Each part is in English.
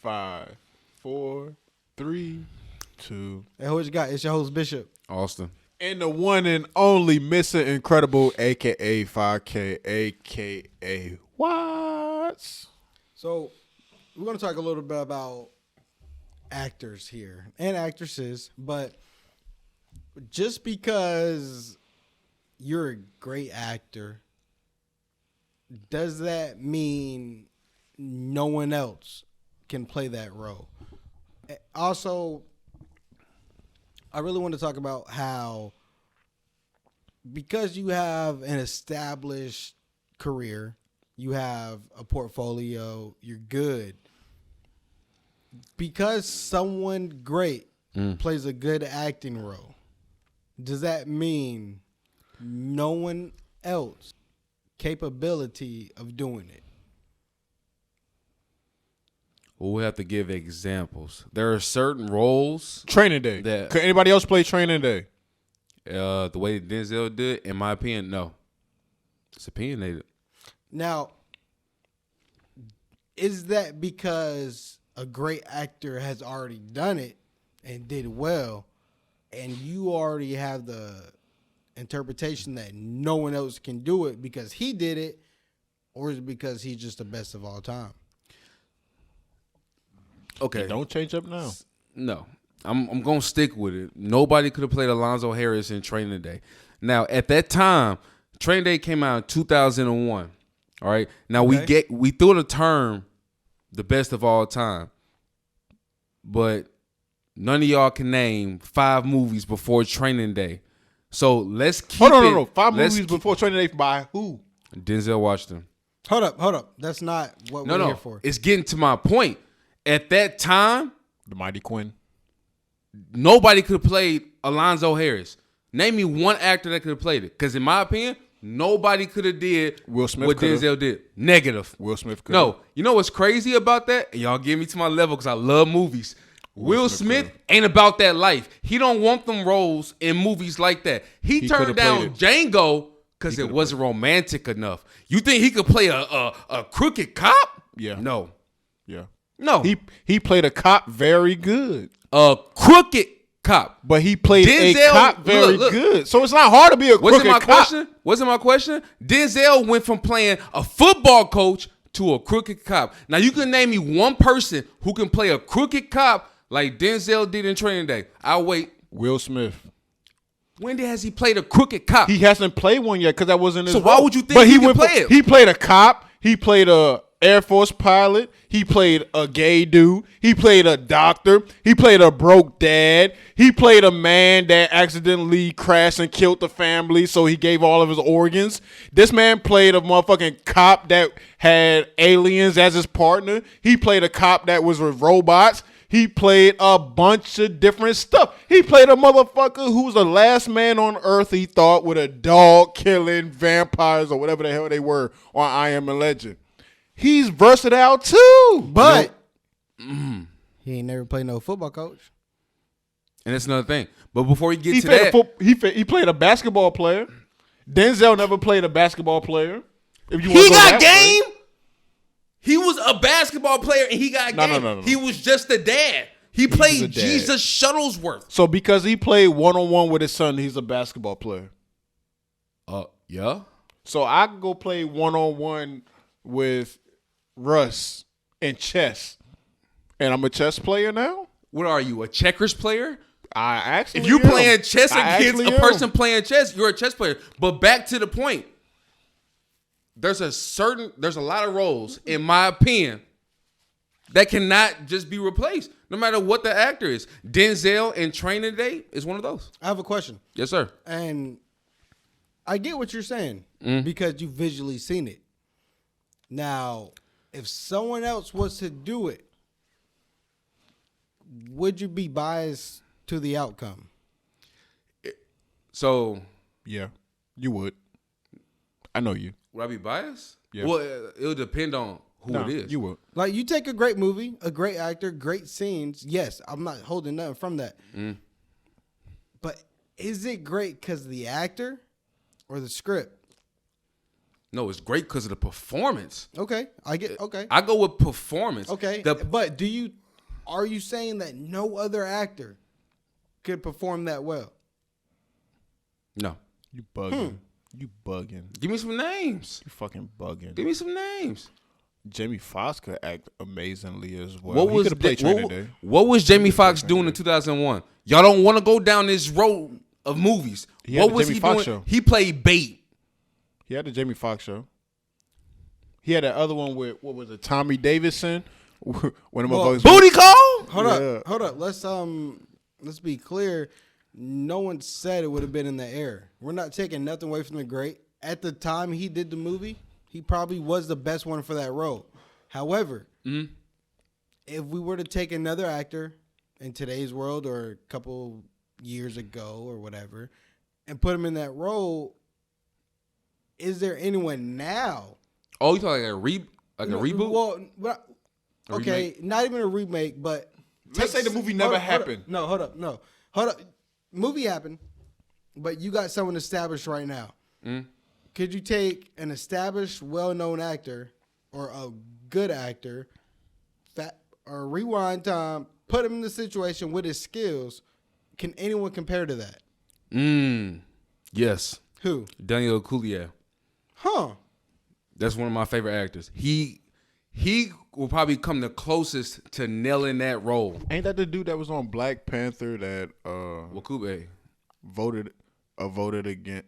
5, 4, 3, 2. Hey, what you got? It's your host, Bishop. Austin. And the one and only Mr. Incredible, a.k.a. 5K, a.k.a. Watts. So, we're going to talk a little bit about actors here and actresses, but just because you're a great actor, does that mean no one else can play that role? Also, I really want to talk about how, because you have an established career, you have a portfolio, you're good. Because someone great plays a good acting role, does that mean no one else capability of doing it? We'll have to give examples. There are certain roles. Training Day. Could anybody else play Training Day? The way Denzel did, in my opinion, no. It's opinionated. Now, is that because a great actor has already done it and did well, and you already have the interpretation that no one else can do it because he did it, or is it because he's just the best of all time? Okay. Don't change up now. No. I'm going to stick with it. Nobody could have played Alonzo Harris in Training Day. Now, at that time, Training Day came out in 2001. All right? Now, Okay. we threw the term the best of all time. But none of y'all can name 5 movies before Training Day. So let's keep Hold on, it. no. 5 let's movies before Training Day by who? Denzel Washington. Hold up. That's not what we're here for. It's getting to my point. At that time, The Mighty Quinn. nobody could have played Alonzo Harris. Name me one actor that could have played it. Because in my opinion, nobody could have did Will Smith what could've. Denzel did. Negative. Will Smith could. No. You know what's crazy about that? And y'all get me to my level because I love movies. Will Smith Smith ain't about that life. He don't want them roles in movies like that. He turned could've down played Django because it wasn't romantic enough. You think he could play a crooked cop? Yeah. No. Yeah. No. He played a cop very good. A crooked cop. But he played a Denzel- cop very look. good. So it's not hard to be a Wasn't crooked my cop. question? Wasn't my question? Denzel went from playing a football coach to a crooked cop. Now you can name me one person who can play a crooked cop like Denzel did in Training Day. I'll wait. Will Smith. When has he played a crooked cop? He hasn't played one yet because that wasn't his So why role. would you think But he could went play for- it? He played a cop. He played a Air Force pilot. He played a gay dude. He played a doctor. He played a broke dad. He played a man that accidentally crashed and killed the family, so he gave all of his organs. This man played a motherfucking cop that had aliens as his partner. He played a cop that was with robots. He played a bunch of different stuff. He played a motherfucker who's the last man on earth, he thought, with a dog killing vampires or whatever the hell they were on I Am a Legend. He's versatile too. But he ain't never played no football coach. And that's another thing. But before we get He to played, that, he played a basketball player. Denzel never played a basketball player. If you he wanna go got that way. game. He was a basketball player and he got No, game. no. He was just a dad. He was a played dad. Jesus Shuttlesworth. So because he played one-on-one with his son, he's a basketball player. Yeah. So I can go play one-on-one with Russ in chess. And I'm a chess player now? What are you, a checkers player? I actually If you am. playing chess I against actually a am. person playing chess, you're a chess player. But back to the point, there's a lot of roles, in my opinion, that cannot just be replaced, no matter what the actor is. Denzel in Training Day is one of those. I have a question. Yes, sir. And I get what you're saying because you've visually seen it. Now, if someone else was to do it, would you be biased to the outcome? So, Yeah, you would. I know you. would I be biased? Yeah. Well, it'll depend on who it is. You would. Like, you take a great movie, a great actor, great scenes. Yes, I'm not holding nothing from that. But is it great because of the actor or the script? No, it's great because of the performance. Okay, I get. Okay, I go with performance. okay. But are you saying that no other actor could perform that well? No. You bugging. You bugging. Give me some names. You fucking bugging. Give me some names. Jamie Foxx could act amazingly as well. What He was could've played Training Day. what was Jamie Foxx doing in 2001? Y'all don't want to go down this road of movies. He had What the was Jamie he Foxx doing? show. He played bait. He had the Jamie Foxx show. He had that other one with what was it, Tommy Davidson? One of my Well, bugs. Booty call? Hold up. Let's be clear. No one said it would have been in the air. We're not taking nothing away from the great. At the time he did the movie, he probably was the best one for that role. However, if we were to take another actor in today's world or a couple years ago or whatever and put him in that role, is there anyone now? Oh, you talking like a reboot? Well, A okay, remake? not even a remake, but Let's say the movie never happened. No, hold up. Movie happened, but you got someone established right now. Could you take an established, well-known actor or a good actor, or rewind time, put him in the situation with his skills? Can anyone compare to that? Yes. Who? Daniel Kaluuya. Huh? That's one of my favorite actors. He will probably come the closest to nailing that role. Ain't that the dude that was on Black Panther that Wakube. voted against?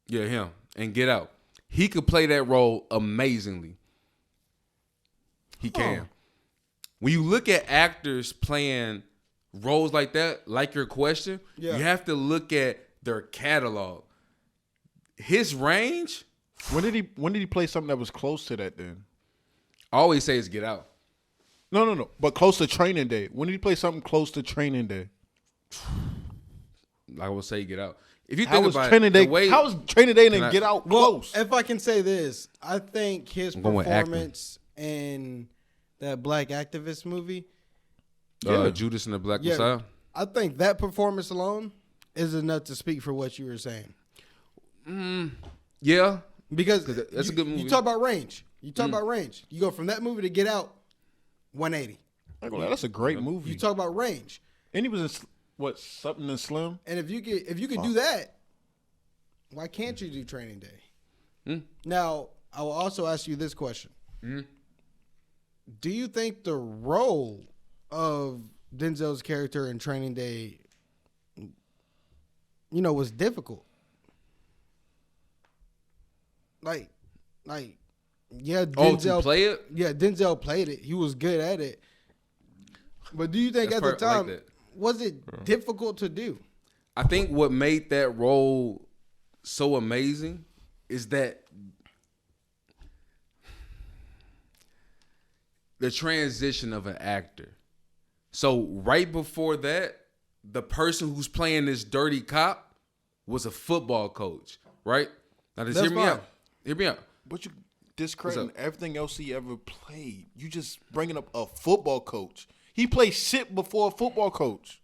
Yeah, him. And Get Out. He could play that role amazingly. He can. When you look at actors playing roles like that, like your question, Yeah. you have to look at their catalog. His range, When did he play something that was close to that then? I always say is Get Out. No. But close to Training Day. When did he play something close to Training Day? I will say Get Out. If you How think was about Training it, Day? the way, How was Training Day and Can then I- Get Out Well, close? if I can say this, I think his I'm going with acting. performance in that Black activist movie, Judas and the Black yeah, Messiah. I think that performance alone is enough to speak for what you were saying. Yeah. Because that's a good movie. You talk about range. You go from that movie to Get Out, 180. That's a great movie. You talk about range, And he was in Something in Slim? and if you could do that, why can't you do Training Day? Now, I will also ask you this question: do you think the role of Denzel's character in Training Day, was difficult? Like, yeah, Denzel to play it? Yeah, Denzel played it. He was good at it. But do you think That's at the like time that. was it difficult to do? I think what made that role so amazing is that the transition of an actor. So right before that, the person who's playing this dirty cop was a football coach, right? Now just That's hear me fine. out. Hear me out. But you discrediting What's everything else he ever played. You just bringing up a football coach. He played shit before a football coach.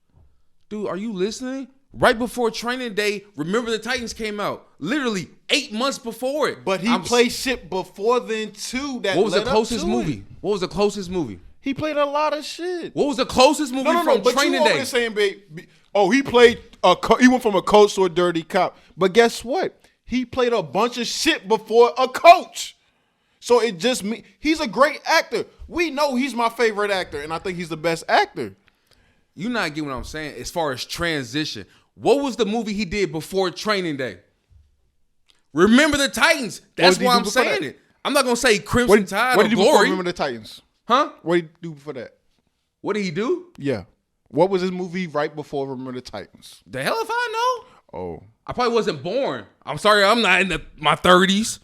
Dude, are you listening? Right before Training Day, Remember the Titans came out. Literally 8 months before it. But he played shit before then too. That What was the led up closest to movie? it. What was the closest movie? He played a lot of shit. What was the closest movie No. from But Training you over Day? there saying, he played he went from a coach to a dirty cop. But guess what? He played a bunch of shit before a coach. So it just he's a great actor. We know he's my favorite actor, and I think he's the best actor. You not getting what I'm saying as far as transition. What was the movie he did before Training Day? Remember the Titans. That's did he why do I'm before saying that? it. I'm not gonna say Crimson Tide what or did he do before Glory. Remember the Titans? Huh? What did he do before that? What did he do? Yeah. What was his movie right before Remember the Titans? The hell if I know. Oh. I probably wasn't born. I'm sorry, I'm not in my 30s.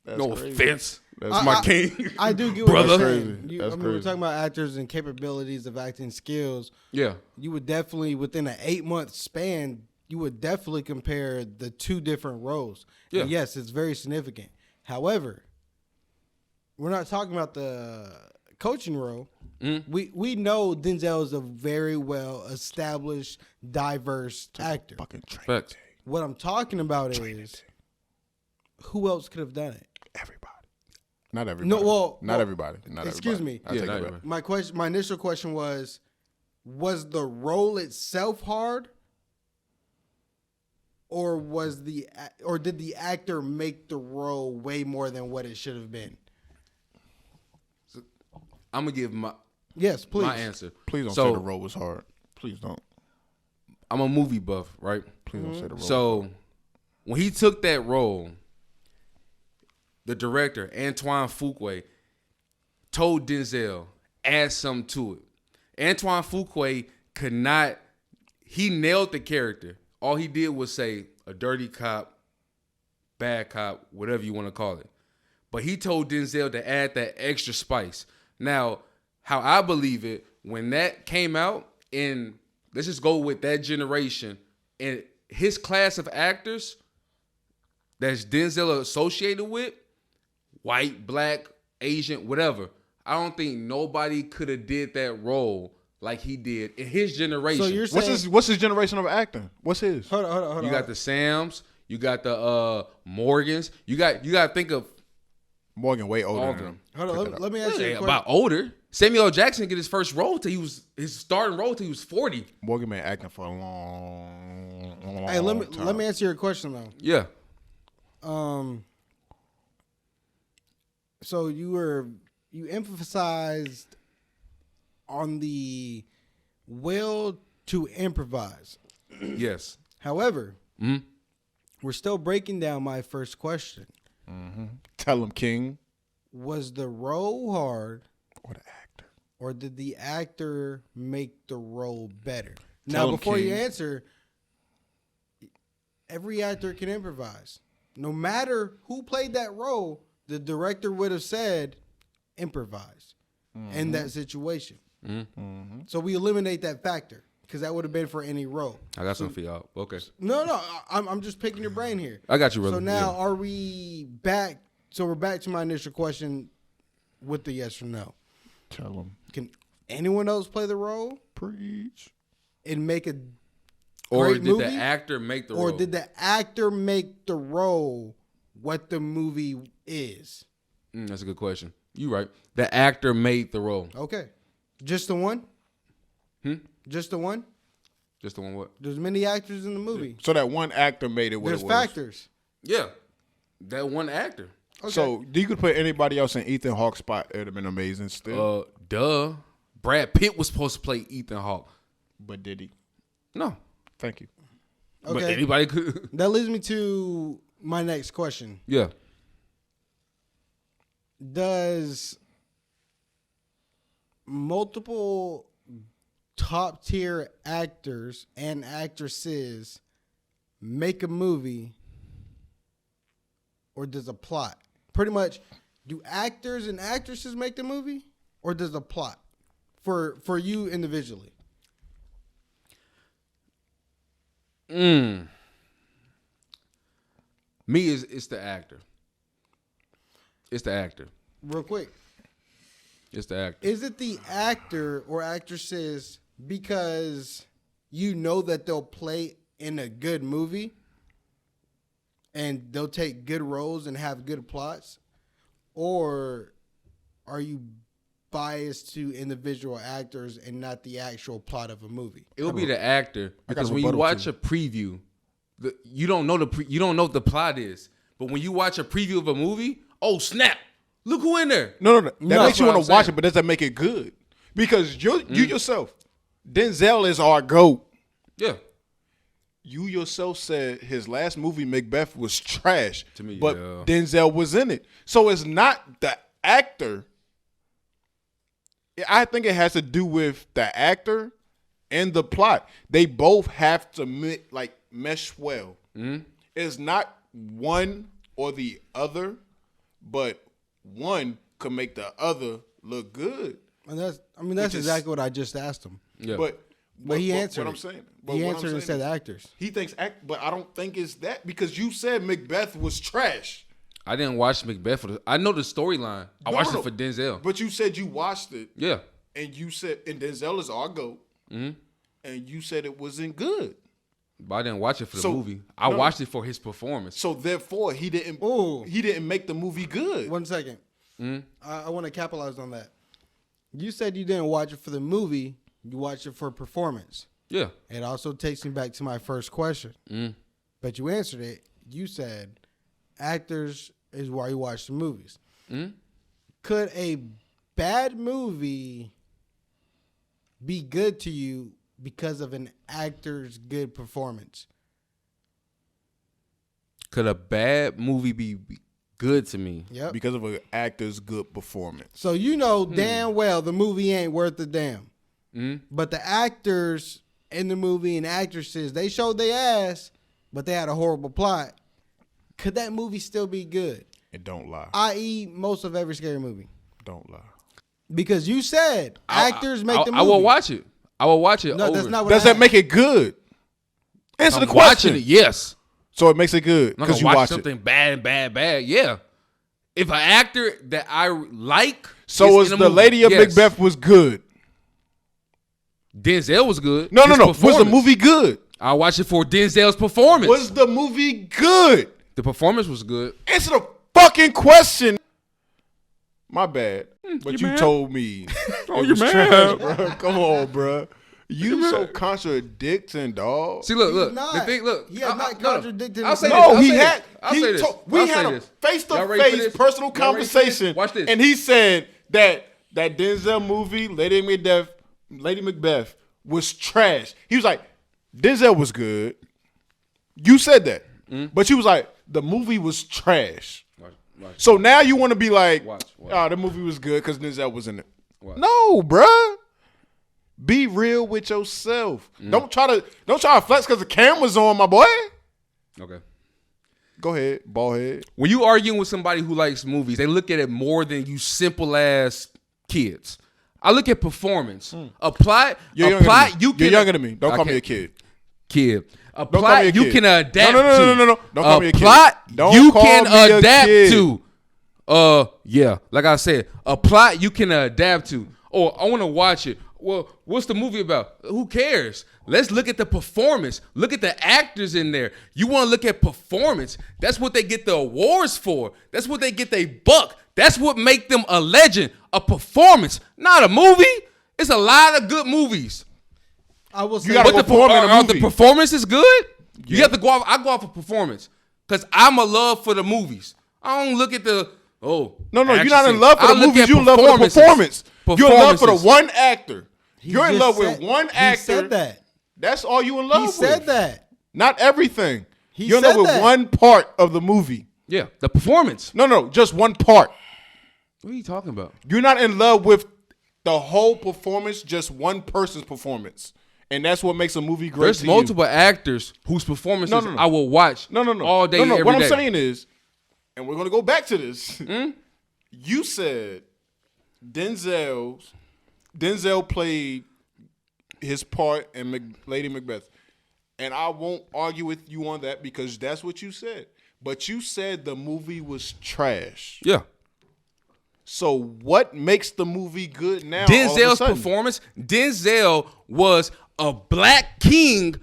That's No crazy. offense. That's my king. I do get what Brother. you're That's saying. crazy. You, That's I mean, we're crazy. talking about actors and capabilities of acting skills. Yeah. You would definitely, within an 8-month span, you would definitely compare the two different roles. Yeah. And yes, it's very significant. However, we're not talking about the coaching role. We know Denzel is a very well established, diverse actor. Fucking train. Facts. What I'm talking about is who else could have done it? Everybody. Not everybody. No, well, not everybody. Not excuse everybody. me. I Yeah, take not it back. everybody. My initial question was the role itself hard, or did the actor make the role way more than what it should have been? I'm gonna give Yes, please. my answer. Please don't So, say the role was hard. Please don't. I'm a movie buff, right? Please don't say the role. So when he took that role, the director Antoine Fuqua told Denzel, add something to it. Antoine Fuqua could not. He nailed the character. All he did was say a dirty cop, bad cop, whatever you want to call it. But he told Denzel to add that extra spice. Now, how I believe it, when that came out, and let's just go with that generation, and his class of actors that's Denzel associated with, white, black, Asian, whatever, I don't think nobody could have did that role like he did in his generation. So you're saying What's his generation of acting? What's his? hold on. You got the Sams, you got the Morgans, you got to think of Morgan way older all than of him. them. Hold on. Let me ask you a Ain't question. about older. Samuel L. Jackson get his first role till he was his starting role till he was 40. Morgan been acting for a long Hey, let time. me answer your question though. Yeah. So you emphasized on the will to improvise. Yes. However, Mhm. we're still breaking down my first question. Tell him, King. Was the role hard, Or the actor. or did the actor make the role better? Tell Now, him, before you King. answer, every actor can improvise. No matter who played that role, the director would have said, improvise in that situation. So we eliminate that factor because that would have been for any role. I got something for y'all. Okay. No, I'm just picking your brain here. I got you, brother. So now, Yeah. are we back? So we're back to my initial question with the yes or no. Tell him. Can anyone else play the role Preach. and make a Or great did movie? the actor make the or role? did the actor make the role what the movie is? That's a good question. You right. The actor made the role. Okay. Just the one? Just the one? Just the one what? There's many actors in the movie. So that one actor made it what There's it was. factors. Yeah. That one actor. Okay. So you could put anybody else in Ethan Hawke's spot. It would have been amazing still. Duh. Brad Pitt was supposed to play Ethan Hawke. But did he? No. Thank you. But Okay. anybody could. That leads me to my next question. Yeah. Does multiple top tier actors and actresses make a movie, or does a plot? Pretty much, do actors and actresses make the movie, or does a plot for you individually? Me it's the actor. It's the actor. Real quick, It's the actor. is it the actor or actresses because you know that they'll play in a good movie and they'll take good roles and have good plots? Or are you biased to individual actors and not the actual plot of a movie? It will be the actor I got because a when you rebuttal watch too. a preview, you don't know you don't know what the plot is. But when you watch a preview of a movie, oh snap! Look who in there. No. That No, makes you that's what want to I'm watch saying. it, but does that make it good? Because you yourself, Denzel is our GOAT. Yeah. You yourself said his last movie, Macbeth, was trash. To me, but yeah. Denzel was in it. So it's not the actor. I think it has to do with the actor and the plot. They both have to mesh well. Mm-hmm. It's not one or the other, but one could make the other look good. And that's Which is- exactly what I just asked him. Yeah. But He answered. What I'm it. saying. But He what I'm answered and saying said is- actors. He thinks but I don't think it's that because you said Macbeth was trash. I didn't watch Macbeth I know the storyline. I watched it for Denzel. But you said you watched it Yeah. and you said and Denzel is our GOAT. Mm-hmm. And you said it wasn't good. But I didn't watch it for the So- movie. I no. watched it for his performance. So therefore, he didn't. Ooh. He didn't make the movie good. 1 second. Mm-hmm. I want to capitalize on that. You said you didn't watch it for the movie. You watched it for performance. Yeah. It also takes me back to my first question. Mm. But you answered it. You said actors is why you watch the movies. Mm. Could a bad movie be good to you because of an actor's good performance? Could a bad movie be good to me? Yep. Because of an actor's good performance. So you know damn well the movie ain't worth a damn. Mm. But the actors in the movie and actresses, they showed their ass, but they had a horrible plot. Could that movie still be good? And don't lie. I.e., most of every scary movie. Don't lie. Because you said actors make the movie. I will watch it. I will watch it. No, over. that's not what Does I that make it good? Answer I'm the question. watching it, yes. So it makes it good I'm not because gonna you watch watch something it. bad. Yeah. If an actor that I like, So is is in a the movie, Lady of yes. Macbeth was good? Denzel was good. No. His Was the performance. movie good? I watched it for Denzel's performance. Was the movie good? The performance was good. Answer the fucking question. My bad. But you mad? told me. Oh, it you was mad? trash, bro. Come on, bro. You so mad? contradicting, dog. See, look. not. The thing, look. He has not contradicted I'll say himself. this. No, I'll he say had. this. I'll say this. We I'll had say a this. face Y'all to ready for face this? personal Y'all ready for this? conversation. Watch this. And he said that Denzel movie, Lady Macbeth, was trash. He was like, Denzel was good. You said that, but you was like, the movie was trash. Watch. So now you want to be like, Watch. oh, the movie was good because Denzel was in it. Watch. No, bruh. Be real with yourself. Don't try to flex because the camera's on, my boy. Okay. Go ahead, ball head. When you arguing with somebody who likes movies, they look at it more than you simple ass kids. I look at performance. A plot. You're a plot. younger than me. You can. You're younger than me. Don't I call me a can't- kid. A Don't call plot me a you kid. can adapt No. to. Don't call me a kid. Plot Don't you call can me a adapt kid. to. Yeah. Like I said, a plot you can adapt to. Or I want to watch it. Well, what's the movie about? Who cares? Let's look at the performance. Look at the actors in there. You want to look at performance. That's what they get the awards for. That's what they get their buck. That's what make them a legend. A performance, not a movie. It's a lot of good movies. I will say, gotta But perform in a the movie. performance is good. You have to go off. I go off of performance because I'm a love for the movies. I don't look at the No, you're not action in love for scene. the I look movies. at You're in love for the performance. You're in love for the Performances. one actor. You're in just love with said- one actor. He said that. That's all you in love He with. said that. Not everything. He You're in love said with that. one part of the movie. Yeah, the performance. No, just one part. What are you talking about? You're not in love with the whole performance, just one person's performance. And that's what makes a movie great. There's to multiple actors whose performances No. I will watch. No. all day, every day. What I'm saying is, and we're gonna go back to this. Hmm? You said Denzel played his part in Lady Macbeth, and I won't argue with you on that because that's what you said. But you said the movie was trash. Yeah, So what makes the movie good now? all of a Denzel's sudden? performance. Denzel was a black king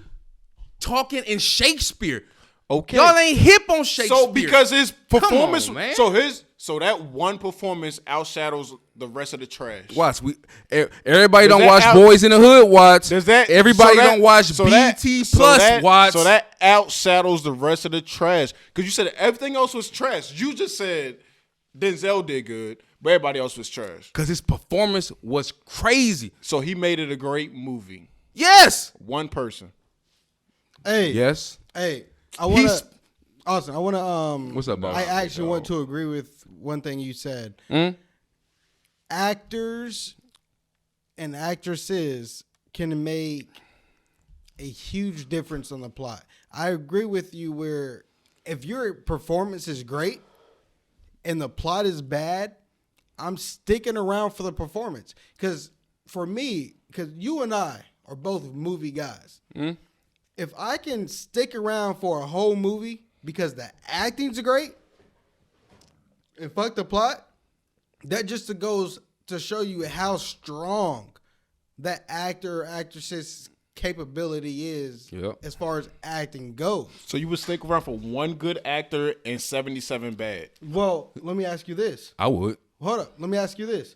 talking in Shakespeare. Okay. Y'all ain't hip on Shakespeare. So because his performance, on, man. so that one performance outshadows the rest of the trash. Watch, everybody don't that watch out- Boys in the Hood. Watch, Does that everybody so that- don't watch so that- BT so Plus. that- Watch, So that outshadows the rest of the trash because you said everything else was trash. You just said Denzel did good, but everybody else was trash. because his performance was crazy. So he made it a great movie. Yes, One person. Hey, yes. hey, I want He's- to. Austin, I want to. What's up, boss? I actually want to agree with one thing you said. Actors and actresses can make a huge difference on the plot. I agree with you where if your performance is great and the plot is bad, I'm sticking around for the performance. Because for me, because you and I are both movie guys, if I can stick around for a whole movie because the acting's great and fuck the plot, that just goes to show you how strong that actor or actresses capability is Yep. as far as acting goes. So you would stick around for one good actor and 77 bad. Well, let me ask you this. I would. Hold up. Let me ask you this.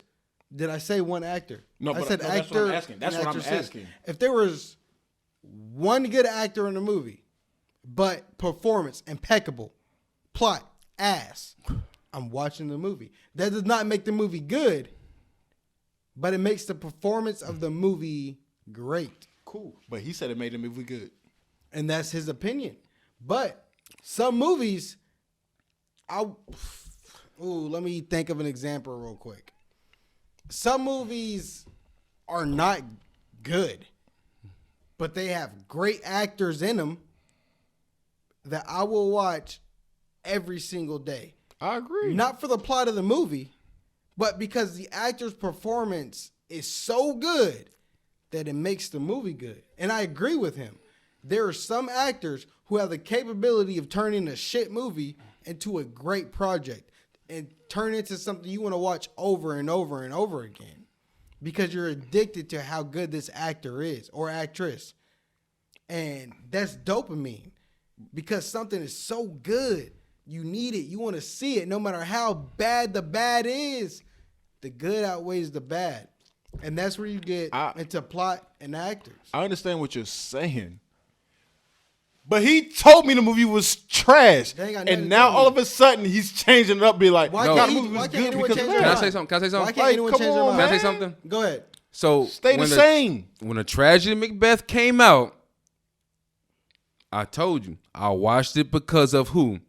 Did I say one actor? No, I but- said no, that's what actor. I'm asking. That's and what I'm actresses. asking. If there was one good actor in the movie, but performance impeccable, plot ass, I'm watching the movie. That does not make the movie good, but it makes the performance of the movie great. Cool. But he said it made the movie good. And that's his opinion. But some movies, let me think of an example real quick. Some movies are not good, but they have great actors in them that I will watch every single day. I agree. Not for the plot of the movie, but because the actor's performance is so good that it makes the movie good. And I agree with him. There are some actors who have the capability of turning a shit movie into a great project and turn it into something you want to watch over and over and over again because you're addicted to how good this actor is or actress. And that's dopamine because something is so good. You need it. You want to see it no matter how bad the bad is. The good outweighs the bad. And that's where you get into plot and actors. I understand what you're saying. But he told me the movie was trash. They ain't got nothing And to now do with all it. of a sudden he's changing it up, be like, Why no, can't the he- movie why was can't good anyone because change of their Can I that. say something? Can I say Why something? can't Like, anyone come change their on, mind? Can I say man. something? Go ahead. So Stay the when same. When a Tragedy Macbeth came out, I told you I watched it because of who?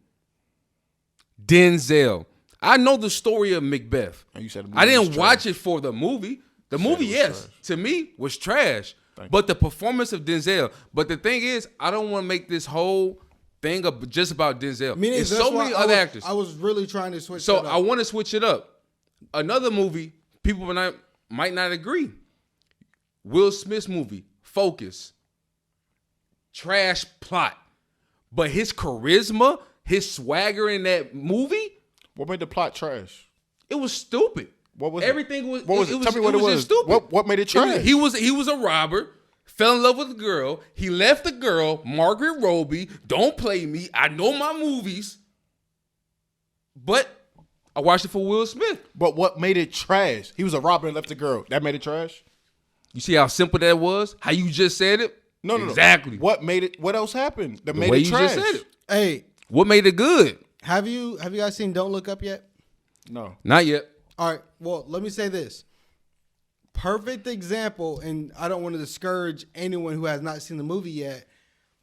Denzel. I know the story of Macbeth. And you said the I movie was didn't trash. watch it for the movie. The movie, it was yes, trash. to me was trash. But the performance of Denzel. But the thing is, I don't want to make this whole thing just about Denzel. Me neither. There's That's so why many I other was- actors. I was really trying to switch So that up. I want to switch it up. Another movie, people might not agree. Will Smith's movie, Focus. Trash plot. But his charisma, his swagger in that movie, What made the plot trash? it was stupid. What was it? Everything was What was it? Tell me what it just was. stupid. What made it trash? He was a robber, fell in love with a girl. He left the girl, Margaret Robbie. Don't play me. I know my movies. But I watched it for Will Smith. But what made it trash? He was a robber and left the girl. That made it trash? You see how simple that was? How you just said it? No. Exactly. What made it? What else happened that The made way it you trash? just said it. Hey, What made it good? have you guys seen Don't Look Up yet? No. Not yet. All right. Well, let me say this. Perfect example, and I don't want to discourage anyone who has not seen the movie yet,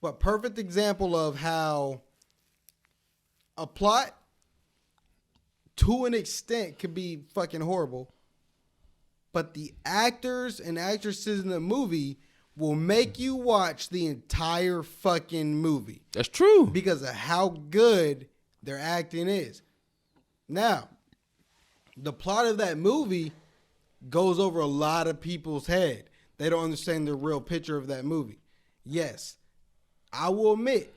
but perfect example of how a plot to an extent could be fucking horrible, but the actors and actresses in the movie will make you watch the entire fucking movie That's true. because of how good their acting is. Now, the plot of that movie goes over a lot of people's head. They don't understand the real picture of that movie. Yes, I will admit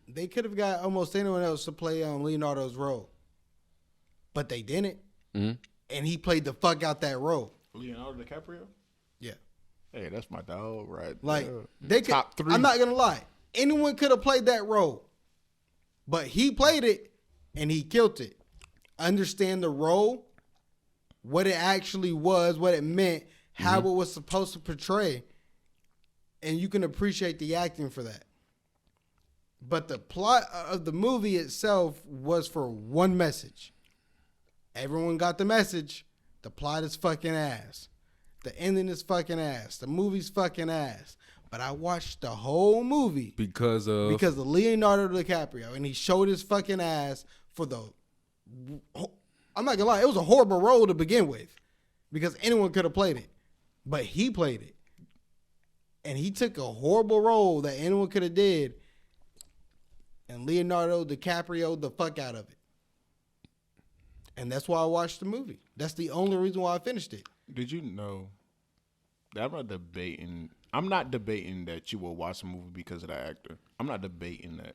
they could have got almost anyone else to play Leonardo's role, but they didn't, and he played the fuck out that role. Leonardo DiCaprio? Yeah, Hey, that's my dog, right? like there. they could. Top 3. I'm not gonna lie. Anyone could have played that role, but he played it and he killed it. Understand the role, what it actually was, what it meant, how it was supposed to portray, and you can appreciate the acting for that. But the plot of the movie itself was for one message. Everyone got the message. The plot is fucking ass. The ending is fucking ass. The movie's fucking ass. But I watched the whole movie Because of because of Leonardo DiCaprio, and he showed his fucking ass for the. I'm not gonna lie, it was a horrible role to begin with, because anyone could have played it, but he played it, and he took a horrible role that anyone could have did, and Leonardo DiCaprio the fuck out of it, and that's why I watched the movie. That's the only reason why I finished it. Did you know that I'm not debating that you will watch a movie because of the actor. I'm not debating that.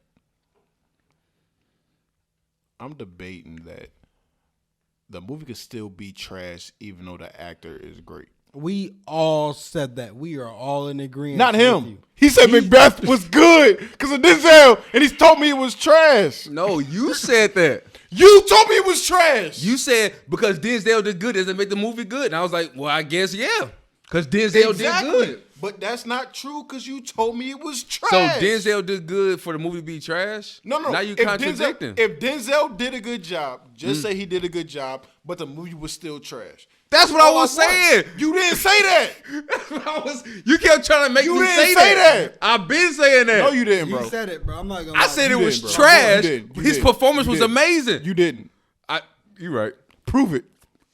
I'm debating that the movie could still be trash even though the actor is great. We all said that. We are all in agreement. Not with him. you. He said Macbeth was good because of Denzel, and he's told me it was trash. No, you said that. You told me it was trash. You said because Denzel did good doesn't make the movie good. And I was like, well, I guess yeah. Because Denzel did good. But that's not true because you told me it was trash. So Denzel did good for the movie to be trash? No. Now you If contradicting. If Denzel did a good job, just say he did a good job, but the movie was still trash. That's what I was saying. You didn't say that. That's what I was. You kept trying to make You me didn't say say that. that. I've been saying that. No, you didn't, bro. You said it, bro. I'm not gonna. I lie. said You it was didn't, bro. trash. You didn't. You His didn't. performance You was didn't. amazing. You didn't. You right. Prove it.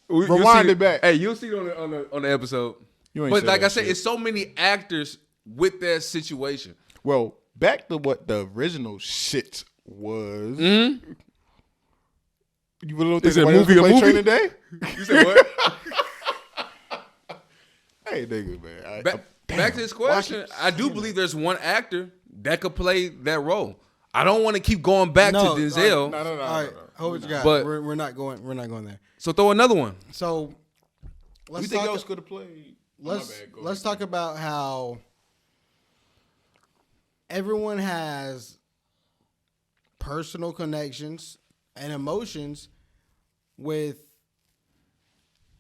You'll Rewind see it back. Hey, you'll see it on the episode. You ain't But said like that I said, shit. it's so many actors with that situation. Well, back to what the original shit was. Mm-hmm. You really don't Is think it somebody else movie can a play movie? Training Day? You said what? Hey, nigga, man. Back to this question. I do believe there's one actor that could play that role. I don't want to keep going back to Denzel. No. All right, hold what you got. But- we're not going. We're not going there. So throw another one. So You let's think talk. else could have played? Let's talk about how everyone has personal connections and emotions with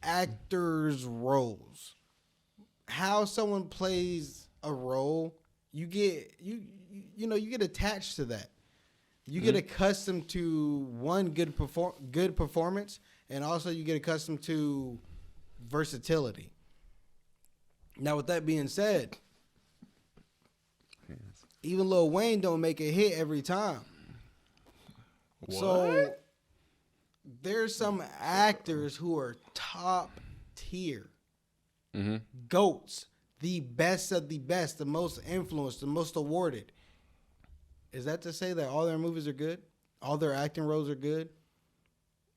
actors' roles. How someone plays a role, you get you get attached to that. You get accustomed to one good performance, and also you get accustomed to versatility. Now, with that being said, even Lil Wayne don't make a hit every time. What? So there's some actors who are top tier, GOATs, the best of the best, the most influenced, the most awarded. Is that to say that all their movies are good? All their acting roles are good?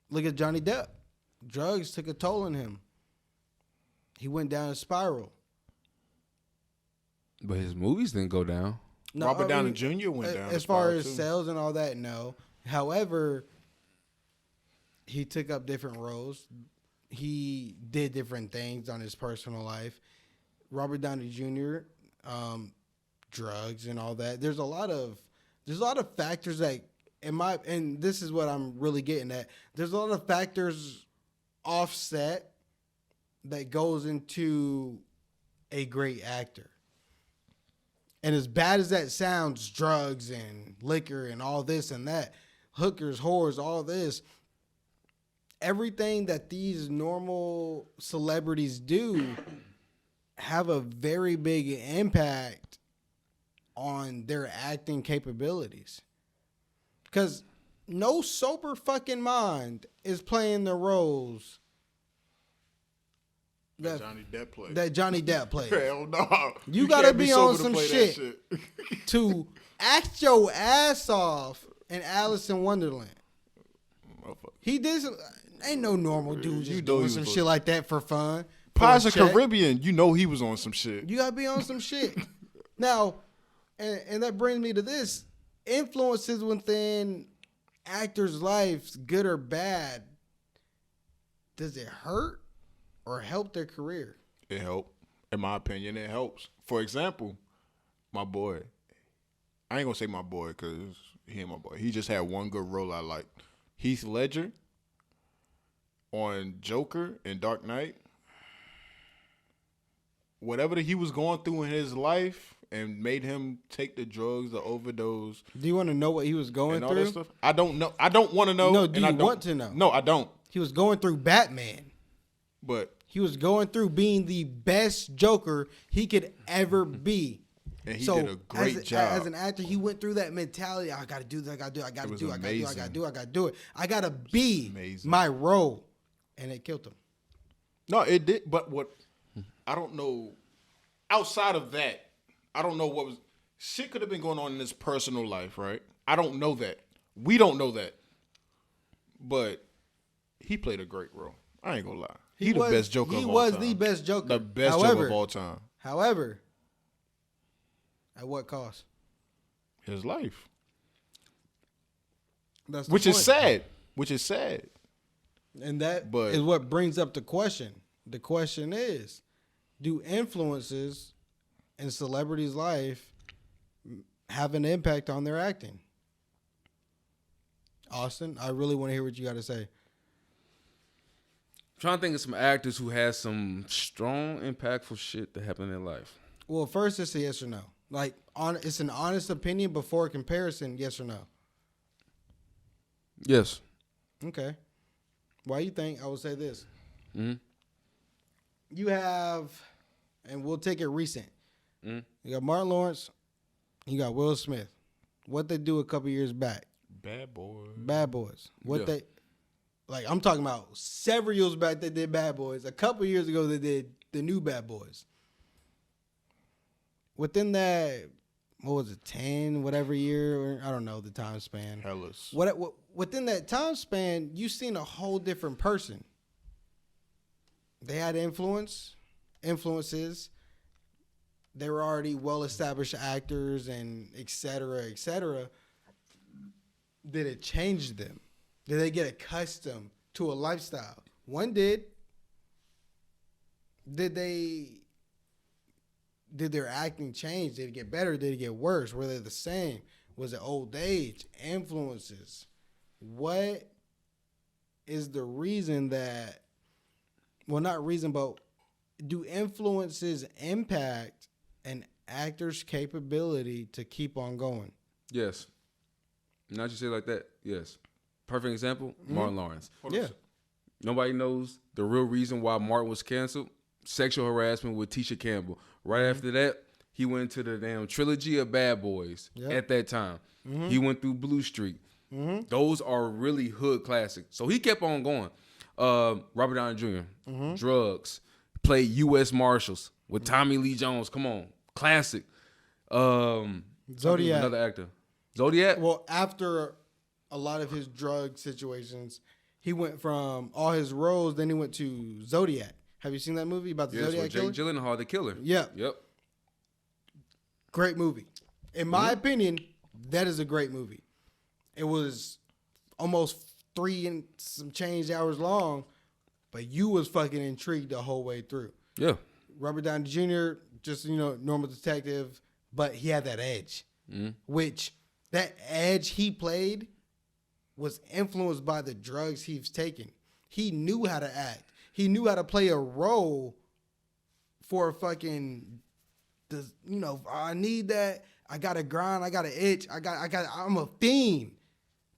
Look at Johnny Depp. Drugs took a toll on him. He went down a spiral. But his movies didn't go down. No, Robert I Downey mean, Jr. went down. as far as sales and all that, no. However, he took up different roles. He did different things on his personal life. Robert Downey Jr., drugs and all that. There's a lot of factors that and this is what I'm really getting at. There's a lot of factors offset that goes into a great actor. And as bad as that sounds, drugs and liquor and all this and that, hookers, whores, all this, everything that these normal celebrities do have a very big impact on their acting capabilities. Because no sober fucking mind is playing the roles that Johnny Depp plays. Hell no. You gotta can't be sober on to some play shit. that To act your ass off in Alice in Wonderland. Motherfucker. He did some, ain't no normal dude just You know doing he some was shit like that for fun. Pirates for of a check. Caribbean, you know he was on some shit. You gotta be on some shit. Now, and that brings me to this. Influences within actors' lives, good or bad, does it hurt or help their career? It helped. In my opinion, it helps. For example, my boy. I ain't gonna say my boy because he ain't my boy. He just had one good role I liked. Heath Ledger on Joker in Dark Knight. Whatever that he was going through in his life and made him take the drugs, the overdose, Do you want to know what he was going and all that through? stuff. I don't know. I don't want to know. No, do and I you don't- want to know? No, I don't. He was going through Batman. But He was going through being the best Joker he could ever be. and he did a great job. As an actor, he went through that mentality. I got to do this. I got to do. I got to was do. I got to do. I got to amazing. do. I got to do it. I got to be Amazing. my role, and it killed him. No, it did. But what I don't know outside of that, I don't know what was shit could have been going on in his personal life, right? I don't know that. We don't know that. But he played a great role. I ain't gonna lie. He the best Joker He of all was time. the best Joker. The best Joker of all time. However, at what cost? His life. That's the Which is point. sad. Which is sad. And that is But- what brings up the question. The question is, do influences in celebrities' life have an impact on their acting? Austin, I really want to hear what you got to say. Trying to think of some actors who has some strong, impactful shit that happened in their life. Well, first it's a yes or no. Like, it's an honest opinion before comparison, yes or no. Yes. Okay. Why you think I would say this? Mm-hmm. You have, and we'll take it recent. Mm-hmm. You got Martin Lawrence. You got Will Smith. What they do a couple years back? Bad boy. Bad Boys. What Yeah. they, like, I'm talking about several years back they did Bad Boys. A couple years ago they did the new Bad Boys. Within that, what was it, 10, whatever year? Or, I don't know the time span. Hellas. What within that time span, you seen a whole different person. They had influences. They were already well-established actors and et cetera, et cetera. Did it change them? Did they get accustomed to a lifestyle? One did. Did their acting change? Did it get better? Did it get worse? Were they the same? Was it old age? Influences? What is the reason that, well, not reason, but do influences impact an actor's capability to keep on going? Yes. Not you say it like that. Yes. Perfect example, Martin Lawrence. Yeah. Nobody knows the real reason why Martin was canceled. Sexual harassment with Tisha Campbell. Right after that, he went to the damn trilogy of Bad Boys at that time. He went through Blue Streak. Those are really hood classics. So he kept on going. Robert Downey Jr., Drugs, played U.S. Marshals with Tommy Lee Jones. Come on. Classic. Zodiac. Another actor. Zodiac? Well, after a lot of his drug situations, he went from all his roles, then he went to Zodiac. Have you seen that movie about the Yes, Zodiac with killer? Jake Gyllenhaal, the killer. Yep. Yep. Great movie. In my opinion, that is a great movie. It was almost 3 and some change hours long, but you was fucking intrigued the whole way through. Yeah. Robert Downey Jr., just, normal detective, but he had that edge, which that edge he played was influenced by the drugs he was taking. He knew how to act. He knew how to play a role for fucking, I need that. I got to grind. I got to itch. I'm a fiend.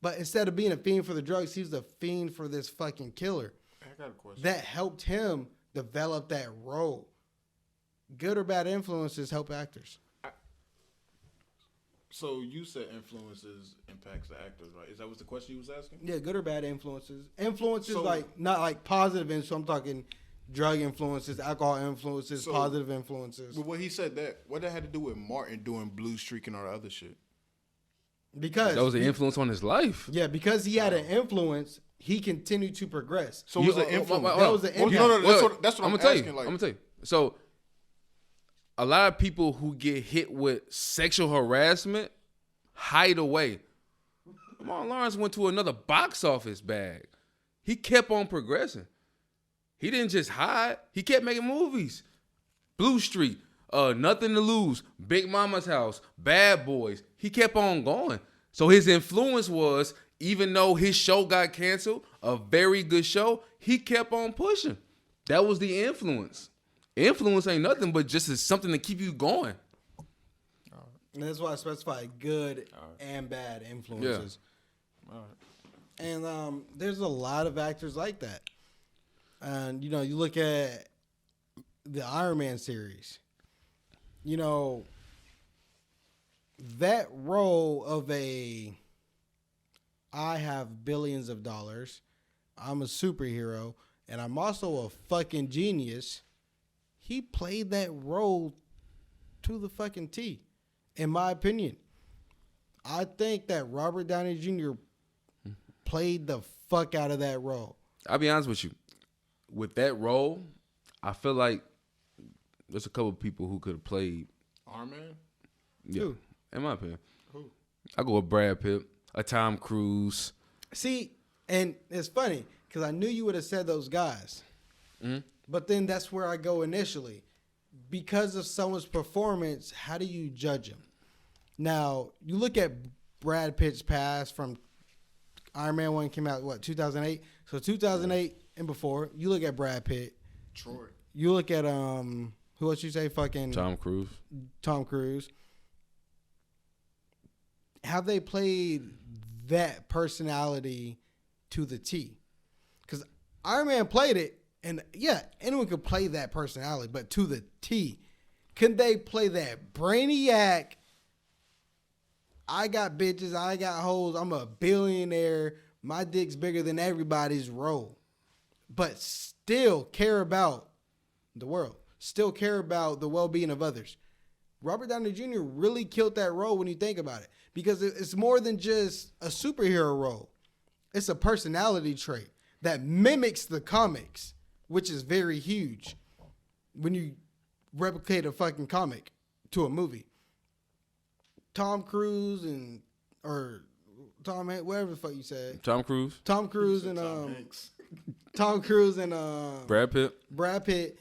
But instead of being a fiend for the drugs, he was a fiend for this fucking killer. I got a question. That helped him develop that role. Good or bad influences help actors. So you said influences impacts the actors, right? Is that what the question you was asking? Yeah, good or bad influences. Influences, So- like, not like positive influences. So I'm talking drug influences, alcohol influences, So- positive influences. But when he said that, what that had to do with Martin doing Blue Streak and all the other shit? Because That was an influence on his life. yeah, because he had an influence, he continued to progress. So it was an influence. That was the Well, impact. that's what I'm gonna tell you. asking. Like, I'm gonna tell you. So, a lot of people who get hit with sexual harassment hide away. Martin Lawrence went to another box office bag. He kept on progressing. He didn't just hide. He kept making movies. Blue Street, Nothing to Lose, Big Mama's House, Bad Boys. He kept on going. So his influence was, even though his show got canceled, a very good show, he kept on pushing. That was the influence. Influence ain't nothing but just something to keep you going. And that's why I specify good and bad influences. And there's a lot of actors like that. And, you look at the Iron Man series. That role of I have billions of dollars, I'm a superhero, and I'm also a fucking genius. He played that role to the fucking T, in my opinion. I think that Robert Downey Jr. played the fuck out of that role. I'll be honest with you. With that role, I feel like there's a couple of people who could have played. Iron Man? Yeah, Who? in my opinion. Who? I go with Brad Pitt, a Tom Cruise. See, and it's funny because I knew you would have said those guys. But then that's where I go initially. because of someone's performance, how do you judge him? Now, you look at Brad Pitt's past from Iron Man 1 came out, 2008? So 2008 and before, you look at Brad Pitt. Troy. You look at, who else you say? Fucking Tom Cruise. Tom Cruise. Have they played that personality to the T? Because Iron Man played it, and yeah, anyone could play that personality, but to the T. Can they play that brainiac? I got bitches, I got hoes, I'm a billionaire, my dick's bigger than everybody's role. But still care about the world, still care about the well-being of others. Robert Downey Jr. really killed that role when you think about it, because it's more than just a superhero role. It's a personality trait that mimics the comics, which is very huge when you replicate a fucking comic to a movie. Tom Cruise whatever the fuck you said. Tom Cruise. Tom Cruise and Brad Pitt.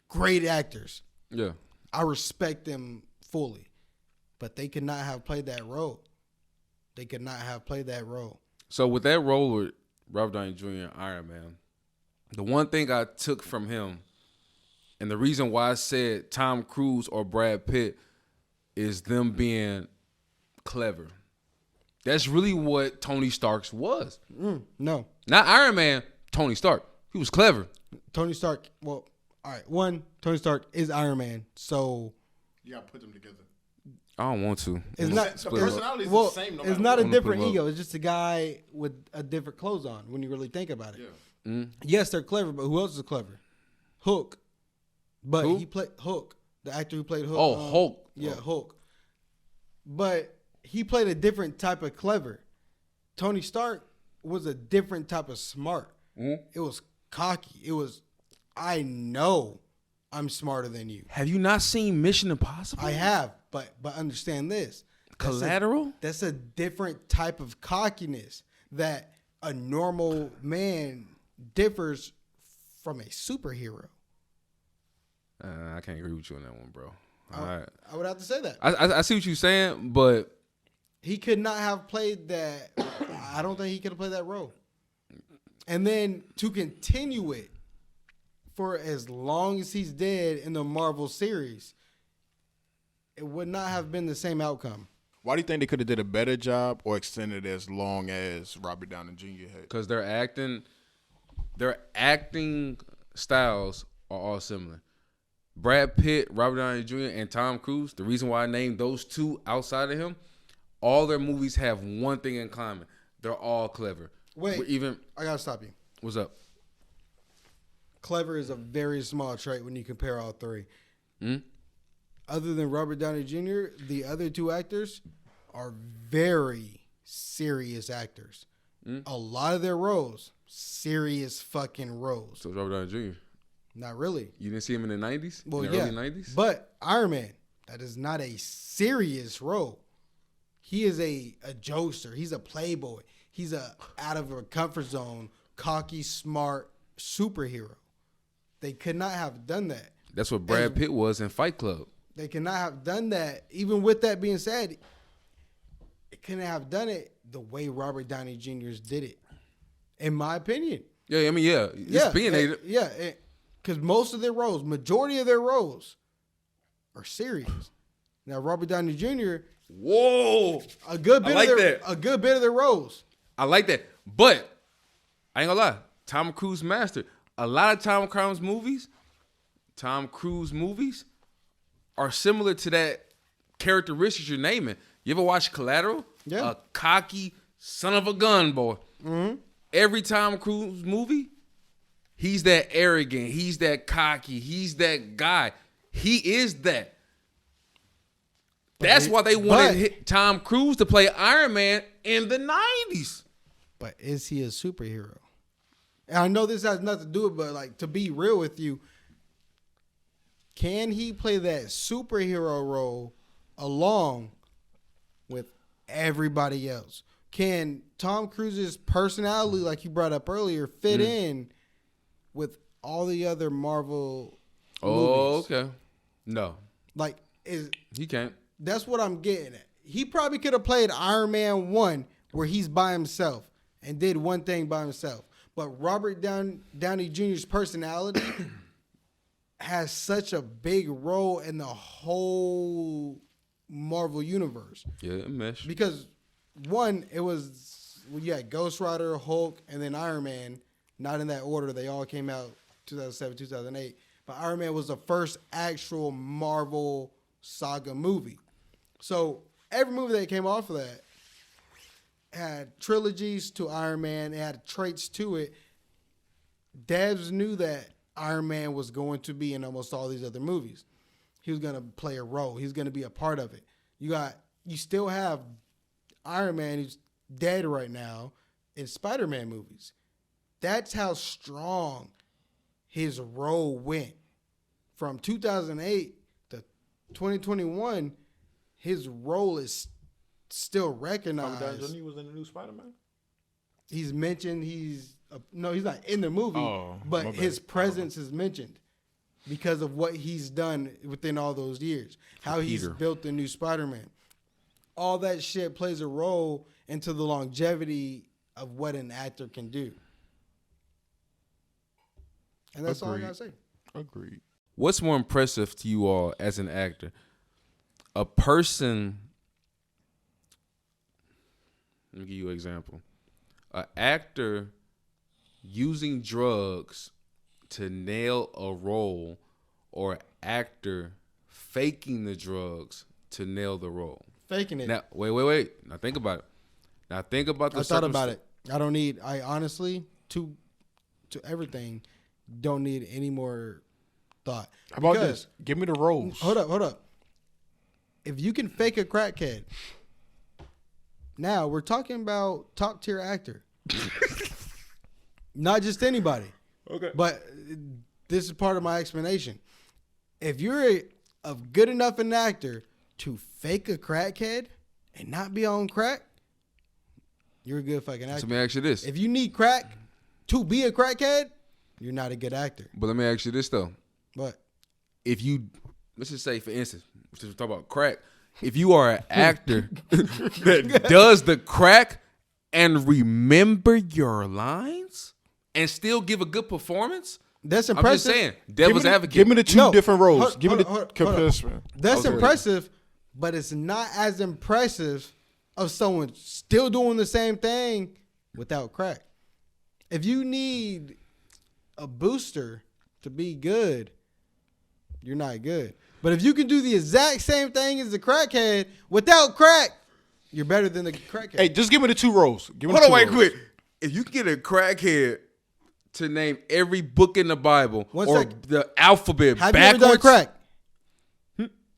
Great actors. Yeah. I respect them fully, but they could not have played that role. So with that role with Robert Downey Jr. and Iron Man, the one thing I took from him, and the reason why I said Tom Cruise or Brad Pitt, is them being clever. That's really what Tony Stark's was. No. Not Iron Man, Tony Stark. He was clever. Tony Stark, well, all right. One, Tony Stark is Iron Man, so You gotta put them together. I don't want to. it's not The personality is well, the same. No it's matter not a what. different Put 'em up. ego. It's just a guy with a different clothes on when you really think about it. Yeah. Yes, they're clever, but who else is clever? Hook. But Who? he played Hook, the actor who played Hook. Oh, Hulk. Yeah, Hulk. But he played a different type of clever. Tony Stark was a different type of smart. It was cocky. It was, I know I'm smarter than you. Have you not seen Mission Impossible? I have, but understand this. Collateral? That's a different type of cockiness that a normal man differs from a superhero. I can't agree with you on that one, bro. All right. I would have to say that. I see what you're saying, but He could not have played that. I don't think he could have played that role. And then to continue it for as long as he's dead in the Marvel series, it would not have been the same outcome. Why do you think they could have did a better job or extended as long as Robert Downey Jr. had? because their acting styles are all similar. Brad Pitt, Robert Downey Jr., and Tom Cruise, the reason why I named those two outside of him, all their movies have one thing in common. They're all clever. Wait. Even, I got to stop you. what's up? Clever is a very small trait when you compare all three. Hmm? Other than Robert Downey Jr., the other two actors are very serious actors. A lot of their roles, serious fucking roles. So Robert Downey Jr. Not really. You didn't see him in the 90s? Well, in the yeah. early 90s? But Iron Man, that is not a serious role. He is a jokester. He's a playboy. He's a out of a comfort zone, cocky, smart superhero. They could not have done that. That's what Brad Pitt was in Fight Club. They could not have done that. Even with that being said, it couldn't have done it the way Robert Downey Jr. did it, in my opinion. Yeah, I mean, yeah. It's opinionated. Yeah, because most of their roles, majority of their roles, are serious. Now Robert Downey Jr. Whoa. a good bit I like of their, that. a good bit of their roles. I like that. But I ain't gonna lie. Tom Cruise mastered. A lot of Tom Cruise movies are similar to that characteristics you're naming. You ever watch Collateral? Yeah. A cocky son of a gun boy. Mm-hmm. Every Tom Cruise movie, he's that arrogant. He's that cocky. He's that guy. He is that. That's why they wanted Tom Cruise to play Iron Man in the 90s. But is he a superhero? And I know this has nothing to do with it, but like to be real with you, can he play that superhero role along with everybody else? Can Tom Cruise's personality, like you brought up earlier, fit in with all the other Marvel Oh, movies. okay. No, Like, he can't. that's what I'm getting at. He probably could have played Iron Man 1 where he's by himself and did one thing by himself. But Robert Downey Jr.'s personality has such a big role in the whole Marvel universe. Yeah, it mesh. Because one, it was when you had Ghost Rider, Hulk, and then Iron Man. Not in that order. They all came out 2007, 2008. But Iron Man was the first actual Marvel saga movie. So every movie that came off of that had trilogies to Iron Man. It had traits to it. Devs knew that Iron Man was going to be in almost all these other movies. He was going to play a role. He's going to be a part of it. You still have Iron Man who's dead right now in Spider-Man movies. That's how strong his role went. From 2008 to 2021, his role is still recognized. He was in the new Spider-Man. He's mentioned. No, he's not in the movie, Oh, but my bad. his presence is mentioned because of what he's done within all those years. How he's Peter. built the new Spider-Man. All that shit plays a role into the longevity of what an actor can do. And that's all I Agreed. gotta say. Agreed. What's more impressive to you all as an actor? A person. Let me give you an example. An actor using drugs to nail a role, or an actor faking the drugs to nail the role. Faking it. Now, wait. Now think about it. Now think about the I thought about circumstan- it. I honestly, to everything, don't need any more thought. How about Because- this? Give me the roles. Hold up. If you can fake a crackhead, now we're talking about top tier actor. Not just anybody. Okay. But this is part of my explanation. If you're a good enough an actor to fake a crackhead and not be on crack, you're a good fucking So actor. let me ask you this. If you need crack to be a crackhead, you're not a good actor. But let me ask you this though. But If you, let's just say, for instance, since we're talking about crack, if you are an actor that does the crack and remember your lines and still give a good performance, that's I'm impressive. just saying, devil's advocate. Give me the two No. different roles. Hold- Give me hold- the hold- comparison. That's Okay. impressive, but it's not as impressive of someone still doing the same thing without crack. If you need a booster to be good, you're not good. But if you can do the exact same thing as the crackhead without crack, you're better than the crackhead. Hey, just give me the two roles. Give me Hold the on, two wait, roles. quick. If you get a crackhead to name every book in the Bible One or sec. the alphabet Have backwards, you ever done crack?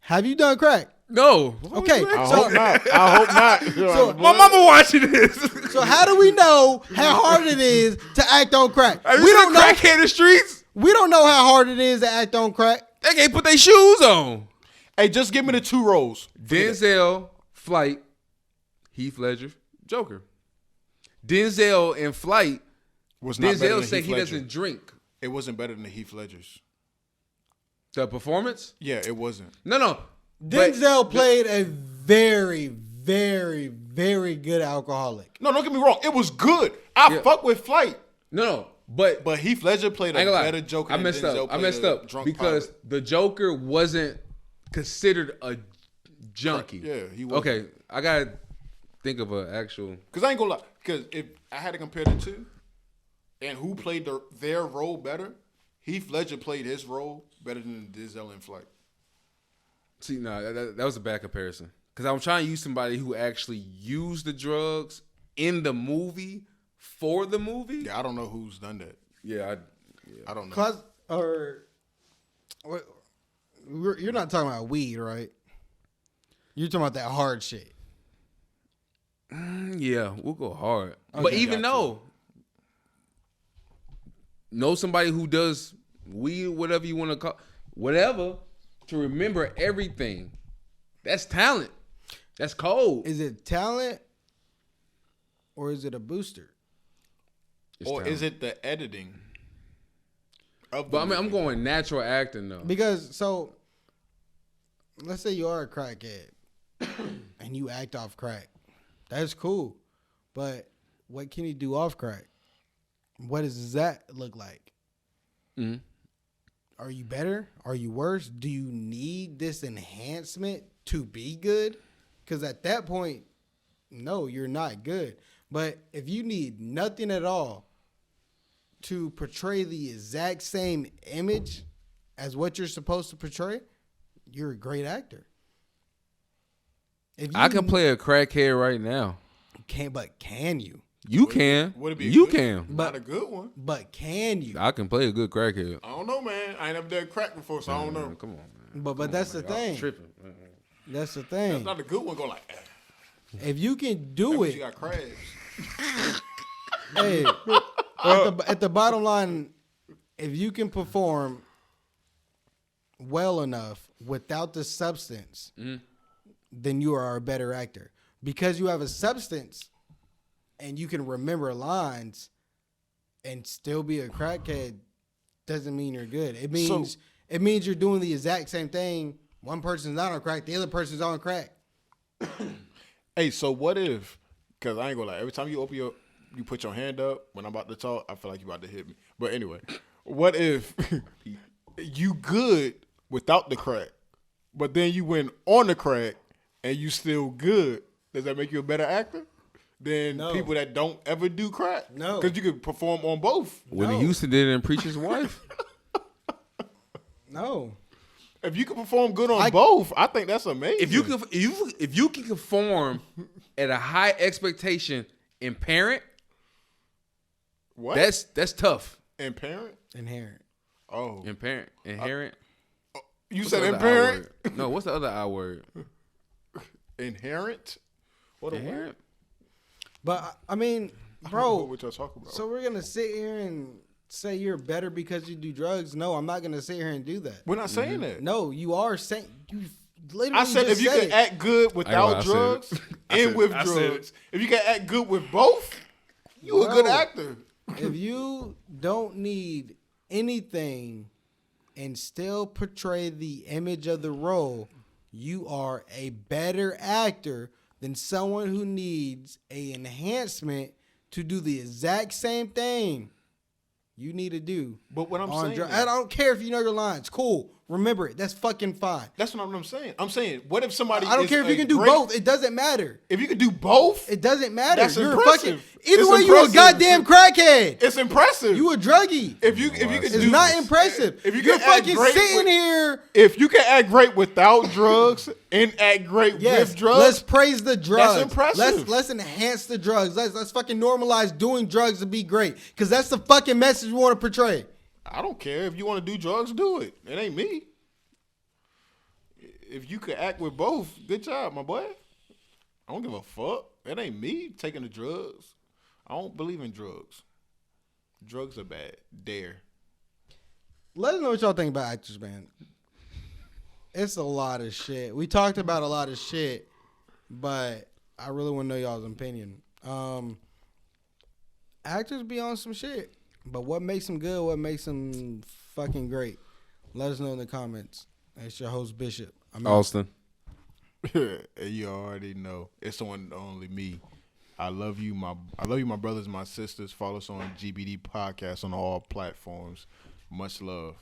Have you done crack? No. Okay, I so hope not. I hope not. So- My mama watching this. so how do we know how hard it is to act on crack? Have you We seen don't know. crackhead in the streets? We don't know how hard it is to act on crack. They can't put their shoes on. Hey, just give me the two roles. Denzel, Flight, Heath Ledger, Joker. Denzel in Flight, Was not better Denzel than said Heath he Ledger. doesn't drink. It wasn't better than the Heath Ledger's. The performance? Yeah, it wasn't. No. But- Denzel played a very, very, very good alcoholic. No, don't get me wrong. It was good. I Yeah. fuck with Flight, No, but but Heath Ledger played I a ain't gonna lie. better Joker. I than messed Denzel up. I played messed a up drunk because pilot. the Joker wasn't considered a junkie. Yeah, he wasn't. Okay, I gotta think of an actual. Because I ain't gonna lie. Because if I had to compare the two, and who played their role better, Heath Ledger played his role better than Denzel in Flight. See, no, that was a bad comparison. Because I'm trying to use somebody who actually used the drugs in the movie for the movie. Yeah, I don't know who's done that. Yeah, I don't know. Cause you're not talking about weed, right? You're talking about that hard shit. yeah, we'll go hard. But Okay, even gotcha. know somebody who does weed, whatever you want to call, whatever, to remember everything. That's talent. That's cold. Is it talent or is it a booster? It's Or talent. is it the editing of But the I mean, I'm movie. going natural acting though. Because so, let's say you are a crackhead and you act off crack. That's cool, but what can you do off crack? What does that look like? Mhm. Are you better? Are you worse? Do you need this enhancement to be good? Because at that point, no, you're not good. But if you need nothing at all to portray the exact same image as what you're supposed to portray, you're a great actor. If you I can play a crackhead right now. but can you? You can. would it be a You good- can. Not a good one. But can you? I can play a good crackhead. I don't know, man. I ain't never done crack before, so I don't know. Come on, man. But that's the Y'all thing. tripping. That's the That's thing. not a good one. Go like, If you can that do means it, you got crabs. hey, at the bottom line, if you can perform well enough without the substance, then you are a better actor. Because you have a substance and you can remember lines and still be a crackhead doesn't mean you're good. It means you're doing the exact same thing. One person's not on crack, the other person's on crack. Hey, so what if? Because I ain't gonna lie. Every time you put your hand up when I'm about to talk, I feel like you about to hit me. But anyway, what if you good without the crack, but then you went on the crack and you still good? Does that make you a better actor than No. people that don't ever do crack? No. Because you could perform on both. Whitney No. Houston did it in Preacher's Wife. No. If you can perform good on both, I think that's amazing. If you can perform at a high expectation in Parent, what? that's tough. in parent. Inherent. Oh, In Parent, Inherent. you What's said the in other I parent. word? No, what's the other I word? Inherent. What a word. Inherent. But I mean, I don't know bro, what y'all talking about? so we're gonna sit here and say you're better because you do drugs? No, I'm not gonna sit here and do that. We're not saying that. No, you are saying you literally. I said just if you can it. act good without I said it. drugs I and said with it. I said it. drugs, if you can act good with both, you a good Bro. actor. If you don't need anything and still portray the image of the role, you are a better actor than someone who needs a enhancement to do the exact same thing you need to do. But what I'm on saying, I don't care if you know your lines. Cool. Remember it. That's fucking fine. that's not what I'm saying. I'm saying, what if somebody? I don't is care if you a can do great- both. It doesn't matter. If you can do both, It doesn't matter. That's You're impressive. a fucking. Either It's way, you a impressive. goddamn crackhead. it's impressive. You a druggie. if you can It's do, not impressive. If you You're can act fucking great sitting with- here. If you can act great without drugs and act great Yes, with drugs, let's praise the drugs. impressive. Let's enhance the drugs. Let's fucking normalize doing drugs to be great. Because that's the fucking message we want to portray. I don't care. If you want to do drugs, do it. It ain't me. If you could act with both, good job, my boy. I don't give a fuck. It ain't me taking the drugs. I don't believe in drugs. Drugs are bad. Dare. Let us know what y'all think about Actors Man. It's a lot of shit. We talked about a lot of shit, but I really want to know y'all's opinion. Actors be on some shit, but what makes them good? What makes them fucking great? Let us know in the comments. It's your host Bishop. I'm out. Austin. You already know. It's on only me. I love you, my brothers, my sisters. Follow us on GBD Podcast on all platforms. Much love.